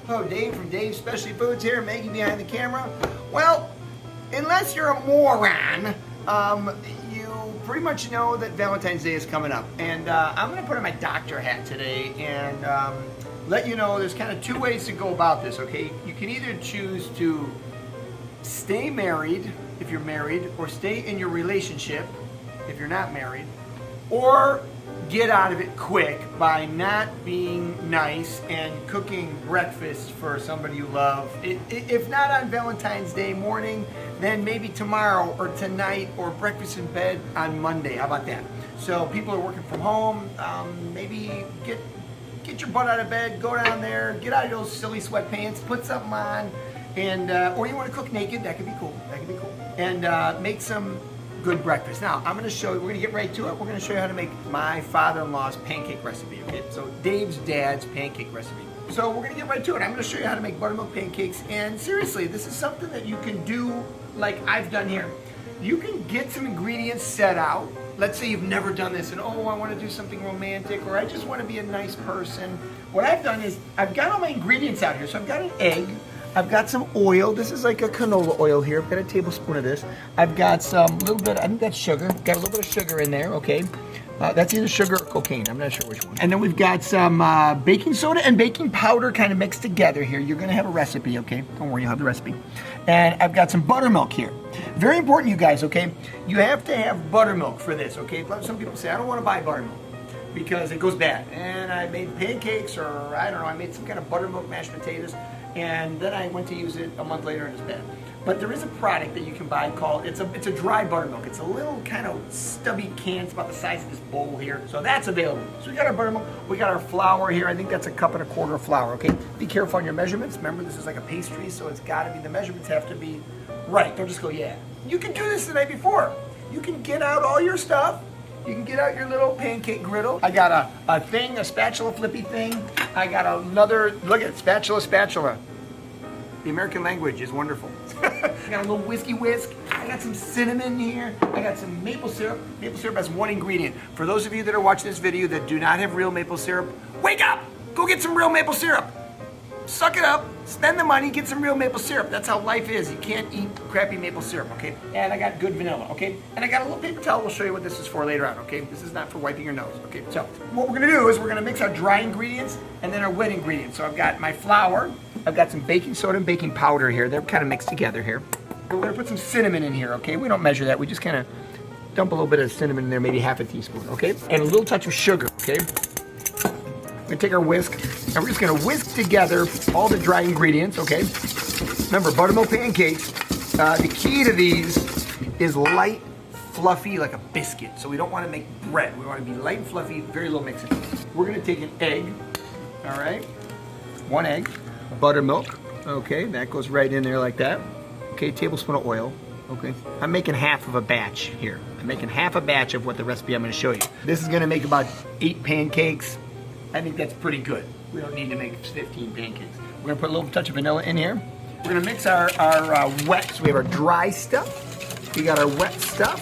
Hello, Dave from Dave's Specialty Foods here, Maggie behind the camera. Well, unless you're a moron, you pretty much know that Valentine's Day is coming up. And I'm going to put on my doctor hat today and let you know there's kind of two ways to go about this, okay? You can either choose to stay married if you're married, or stay in your relationship if you're not married, or get out of it quick by not being nice and cooking breakfast for somebody you love. If not on Valentine's Day morning, then maybe tomorrow or tonight, or breakfast in bed on Monday. How about that? So people are working from home, maybe get your butt out of bed, go down there, get out of those silly sweatpants, put something on, and or you want to cook naked, that could be cool. That could be cool. And make some good breakfast. Now, I'm going to show you, we're going to get right to it. We're going to show you how to make my father-in-law's pancake recipe, okay? So Dave's dad's pancake recipe. So we're going to get right to it. I'm going to show you how to make buttermilk pancakes. And seriously, this is something that you can do like I've done here. You can get some ingredients set out. Let's say you've never done this and, oh, I want to do something romantic, or I just want to be a nice person. What I've done is I've got all my ingredients out here. So I've got an egg. I've got some oil. This is like a canola oil here. I've got a tablespoon of this. I've got some little bit, I think that's sugar. Got a little bit of sugar in there, okay? That's either sugar or cocaine. I'm not sure which one. And then we've got some baking soda and baking powder kind of mixed together here. You're going to have a recipe, okay? Don't worry, you'll have the recipe. And I've got some buttermilk here. Very important, you guys, okay? You have to have buttermilk for this, okay? Some people say, I don't want to buy buttermilk because it goes bad. And I made pancakes, or I don't know, I made some kind of buttermilk mashed potatoes. And then I went to use it a month later and it's bad. But there is a product that you can buy called, it's a dry buttermilk. It's a little kind of stubby can. It's about the size of this bowl here. So that's available. So we got our buttermilk. We got our flour here. I think that's 1.25 cups of flour, okay? Be careful on your measurements. Remember, this is like a pastry, so it's got to be, the measurements have to be right. Don't just go, yeah. You can do this the night before. You can get out all your stuff. You can get out your little pancake griddle. I got a thing, a spatula flippy thing. I got another, look at it, spatula. The American language is wonderful. I got a little whiskey whisk. I got some cinnamon here. I got some maple syrup. Maple syrup has one ingredient. For those of you that are watching this video that do not have real maple syrup, wake up! Go get some real maple syrup. Suck it up, spend the money, get some real maple syrup. That's how life is. You can't eat crappy maple syrup, okay? And I got good vanilla, okay? And I got a little paper towel. We'll show you what this is for later on, okay? This is not for wiping your nose, okay? So what we're gonna do is we're gonna mix our dry ingredients and then our wet ingredients. So I've got my flour. I've got some baking soda and baking powder here. They're kind of mixed together here. We're gonna put some cinnamon in here, okay? We don't measure that. We just kind of dump a little bit of cinnamon in there, maybe 1/2 teaspoon, okay? And a little touch of sugar, okay? We're gonna take our whisk, and we're just gonna whisk together all the dry ingredients, okay? Remember, buttermilk pancakes, the key to these is light, fluffy, like a biscuit. So we don't wanna make bread. We wanna be light and fluffy, very low mixing. We're gonna take an egg, all right? 1 egg, buttermilk, okay? That goes right in there like that. Okay, tablespoon of oil, okay? I'm making half of a batch here. I'm making half a batch of what the recipe I'm gonna show you. This is gonna make about 8 pancakes. I think that's pretty good. We don't need to make 15 pancakes. We're gonna put a little touch of vanilla in here. We're gonna mix our wet, so we have our dry stuff. We got our wet stuff.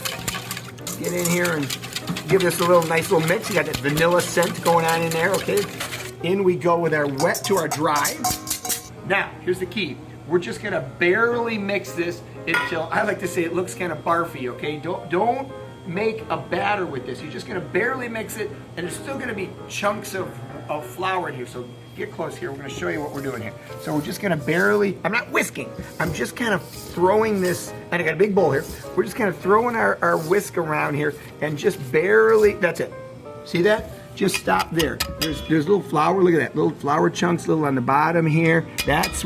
Get in here and give this a nice little mix. You got that vanilla scent going on in there, okay? In we go with our wet to our dry. Now, here's the key. We're just gonna barely mix this until, I like to say, it looks kind of barfy, okay? Don't make a batter with this. You're just gonna barely mix it, and there's still gonna be chunks of flour in here. So get close here. We're gonna show you what we're doing here. So we're just gonna barely, I'm not whisking. I'm just kind of throwing this, and I got a big bowl here. We're just kind of throwing our whisk around here and just barely, that's it. See that? Just stop there. There's little flour, look at that. Little flour chunks, little on the bottom here. That's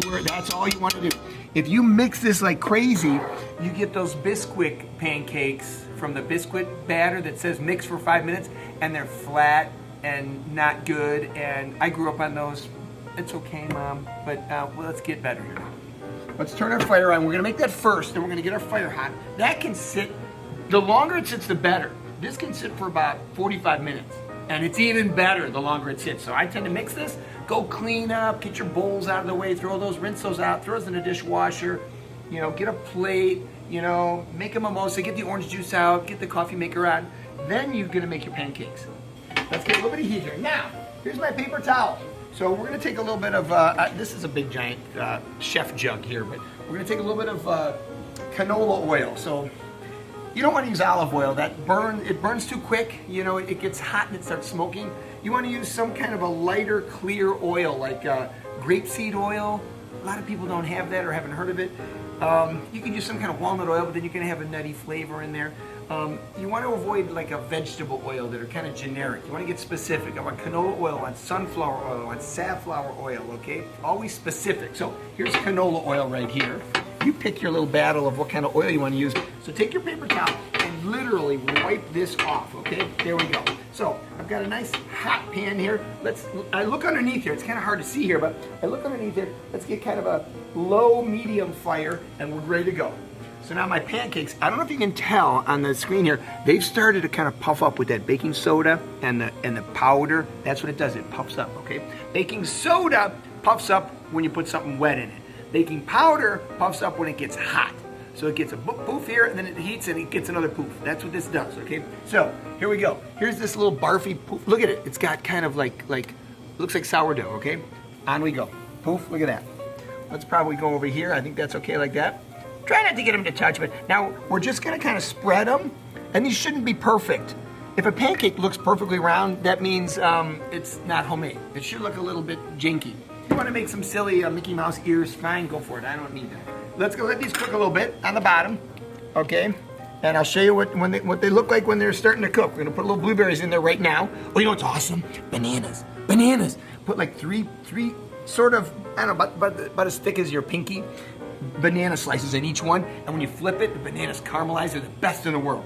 all you want to do. If you mix this like crazy, you get those Bisquick pancakes from the Bisquick batter that says mix for 5 minutes, and they're flat and not good, and I grew up on those. It's okay, Mom, but well, let's get better here. Let's turn our fire on. We're gonna make that first, then we're gonna get our fire hot. That can sit, the longer it sits, the better. This can sit for about 45 minutes, and it's even better the longer it sits. So I tend to mix this, go clean up, get your bowls out of the way, rinse those out, throw those in the dishwasher, you know, get a plate, you know, make a mimosa, get the orange juice out, get the coffee maker out. Then you're gonna make your pancakes. Let's get a little bit of heat here. Now, here's my paper towel. So we're gonna take a little bit of, this is a big giant chef jug here, but we're gonna take a little bit of canola oil. So you don't want to use olive oil. It burns too quick. You know, it gets hot and it starts smoking. You want to use some kind of a lighter, clear oil, like grapeseed oil. A lot of people don't have that or haven't heard of it. You can use some kind of walnut oil, but then you can have a nutty flavor in there. You want to avoid like a vegetable oil that are kind of generic. You want to get specific. I want canola oil, I want sunflower oil, I want safflower oil, okay? Always specific. So here's canola oil right here. You pick your little battle of what kind of oil you want to use. So take your paper towel and literally wipe this off, okay? There we go. So I've got a nice hot pan here. I look underneath here. It's kind of hard to see here, but I look underneath here. Let's get kind of a low, medium fire, and we're ready to go. So now my pancakes, I don't know if you can tell on the screen here, they've started to kind of puff up with that baking soda and the powder. That's what it does, it puffs up, okay? Baking soda puffs up when you put something wet in it. Baking powder puffs up when it gets hot. So it gets a poof here, and then it heats and it gets another poof. That's what this does, okay? So here we go. Here's this little barfy poof. Look at it, it's got kind of like looks like sourdough, okay? On we go. Poof, look at that. Let's probably go over here. I think that's okay like that. Try not to get them to touch, but now we're just gonna kind of spread them, and these shouldn't be perfect. If a pancake looks perfectly round, that means it's not homemade. It should look a little bit janky. If you wanna make some silly Mickey Mouse ears, fine, go for it, I don't need that. Let's go let these cook a little bit on the bottom, okay? And I'll show you what they look like when they're starting to cook. We're gonna put little blueberries in there right now. Oh, you know what's awesome? Bananas, bananas. Put like three sort of, I don't know, about as thick as your pinky, banana slices in each one, and when you flip it, the bananas caramelize. They're the best in the world.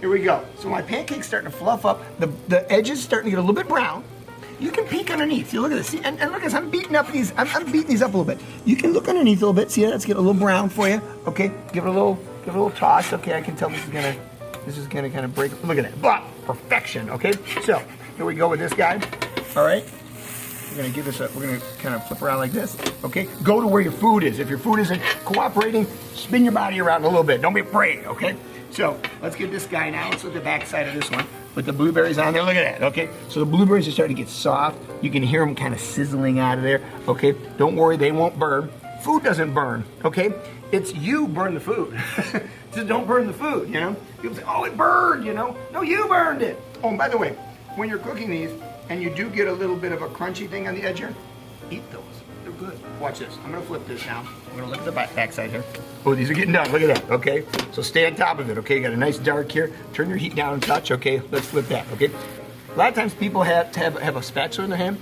Here we go. So my pancake's starting to fluff up. The edges starting to get a little bit brown. You can peek underneath. See, look at this. See, and look at this. I'm beating these up a little bit. You can look underneath a little bit. See, let's get a little brown for you. Okay, give it a little toss. Okay, I can tell this is gonna kind of break. Look at that. But perfection. Okay, so here we go with this guy. All right. We're gonna give this a, we're gonna kind of flip around like this, okay? Go to where your food is. If your food isn't cooperating, spin your body around a little bit. Don't be afraid, okay? So let's get this guy now. Let's look at the back side of this one. Put the blueberries on there, look at that, okay? So the blueberries are starting to get soft. You can hear them kind of sizzling out of there, okay? Don't worry, they won't burn. Food doesn't burn, okay? It's you burn the food. Just don't burn the food, you know? People say, oh, it burned, you know? No, you burned it. Oh, and by the way, when you're cooking these, and you do get a little bit of a crunchy thing on the edge here, eat those. They're good. Watch this. I'm gonna flip this now. I'm gonna look at the back side here. Oh, these are getting done. Look at that, okay? So stay on top of it, okay? Got a nice dark here. Turn your heat down a touch, okay? Let's flip that, okay? A lot of times people have to have a spatula in their hand,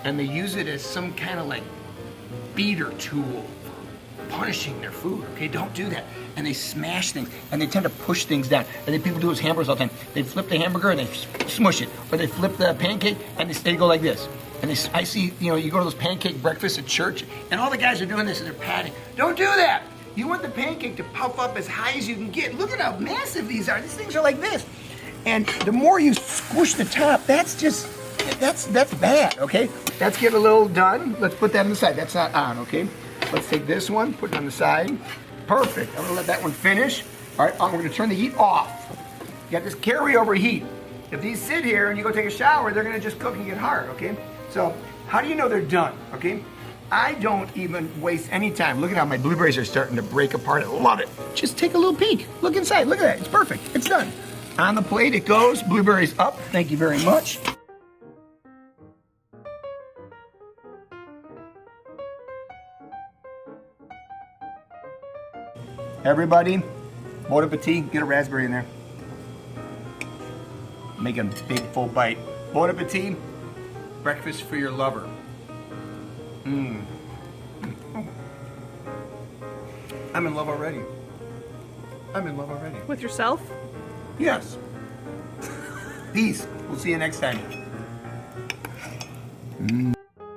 and they use it as some kind of like beater tool for punishing their food, okay? Don't do that. And they smash things, and they tend to push things down. And then people do with hamburgers all the time. They flip the hamburger and they smush it, or they flip the pancake and they go like this. And I see, you know, you go to those pancake breakfasts at church, and all the guys are doing this and they're patting. Don't do that. You want the pancake to puff up as high as you can get. Look at how massive these are. These things are like this. And the more you squish the top, that's bad, okay? Let's get a little done. Let's put that on the side. That's not on, okay? Let's take this one, put it on the side. Perfect. I'm gonna let that one finish. All right, we're gonna turn the heat off. You got this carryover heat. If these sit here and you go take a shower, they're gonna just cook and get hard, okay? So, how do you know they're done, okay? I don't even waste any time. Look at how my blueberries are starting to break apart. I love it. Just take a little peek. Look inside, look at that, it's perfect, it's done. On the plate it goes, blueberries up, thank you very much. Everybody, bon appetit, get a raspberry in there. Make a big full bite. Bon appetit, breakfast for your lover. I'm in love already. I'm in love already. With yourself? Yes. Peace. We'll see you next time.